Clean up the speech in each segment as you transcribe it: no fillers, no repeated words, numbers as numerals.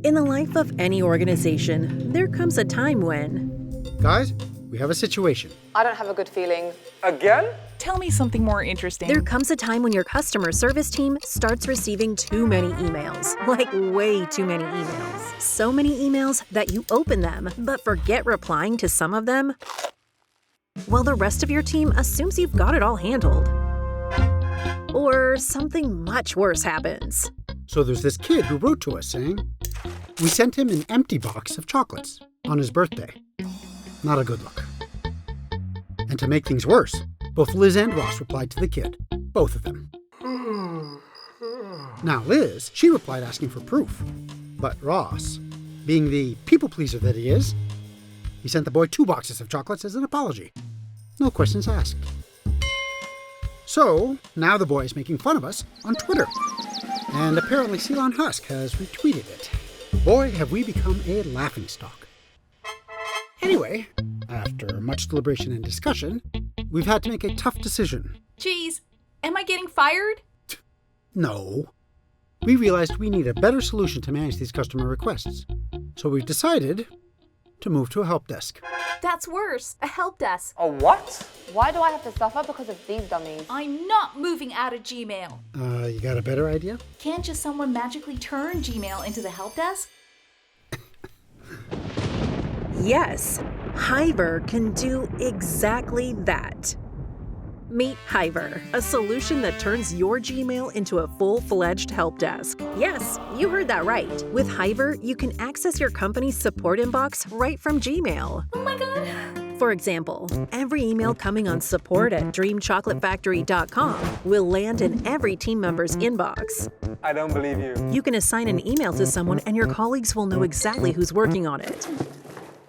In the life of any organization, there comes a time when... Guys, we have a situation. I don't have a good feeling. Again? Tell me something more interesting. There comes a time when your customer service team starts receiving too many emails. Like way too many emails. So many emails that you open them, but forget replying to some of them, while the rest of your team assumes you've got it all handled. Or something much worse happens. So there's this kid who wrote to us saying, we sent him an empty box of chocolates on his birthday. Not a good look. And to make things worse, both Liz and Ross replied to the kid. Both of them. Now Liz, she replied asking for proof. But Ross, being the people pleaser that he is, he sent the boy 2 boxes of chocolates as an apology. No questions asked. So, now the boy is making fun of us on Twitter. And apparently Elon Husk has retweeted it. Boy, have we become a laughingstock. Anyway, after much deliberation and discussion, we've had to make a tough decision. Geez, am I getting fired? No. We realized we need a better solution to manage these customer requests. So we've decided to move to a help desk. That's worse. A help desk. A what? Why do I have to suffer because of these dummies? I'm not moving out of Gmail. You got a better idea? Can't just someone magically turn Gmail into the help desk? Yes, Hiver can do exactly that. Meet Hiver, a solution that turns your Gmail into a full-fledged help desk. Yes, you heard that right. With Hiver, you can access your company's support inbox right from Gmail. Oh my god. For example, every email coming on support@dreamchocolatefactory.com will land in every team member's inbox. I don't believe you. You can assign an email to someone and your colleagues will know exactly who's working on it.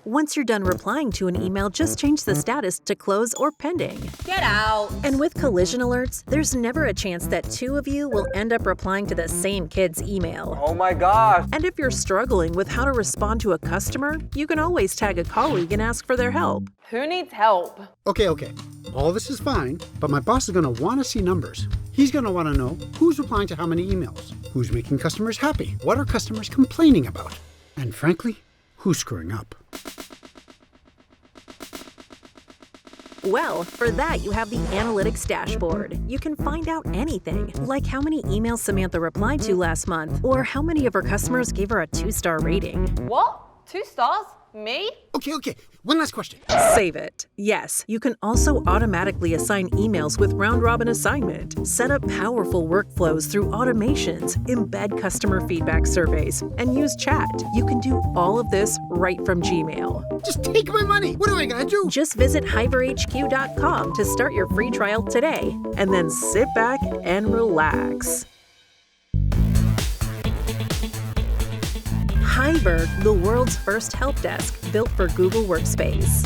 Once you're done replying to an email, just change the status to close or pending. Get out. And with collision alerts, there's never a chance that 2 of you will end up replying to the same kid's email. Oh my gosh. And if you're struggling with how to respond to a customer, you can always tag a colleague and ask for their help. Who needs help? Okay. All this is fine, but my boss is going to want to see numbers. He's going to want to know who's replying to how many emails, who's making customers happy, what are customers complaining about, and frankly, who's screwing up. Well, for that, you have the analytics dashboard. You can find out anything, like how many emails Samantha replied to last month, or how many of her customers gave her a 2-star rating. What? 2 stars? Me? Okay. One last question. Save it. Yes, you can also automatically assign emails with round-robin assignment, set up powerful workflows through automations, embed customer feedback surveys, and use chat. You can do all of this right from Gmail. Just take my money. What do I gotta do? Just visit hiverhq.com to start your free trial today, and then sit back and relax. Hiver, the world's first help desk built for Google Workspace.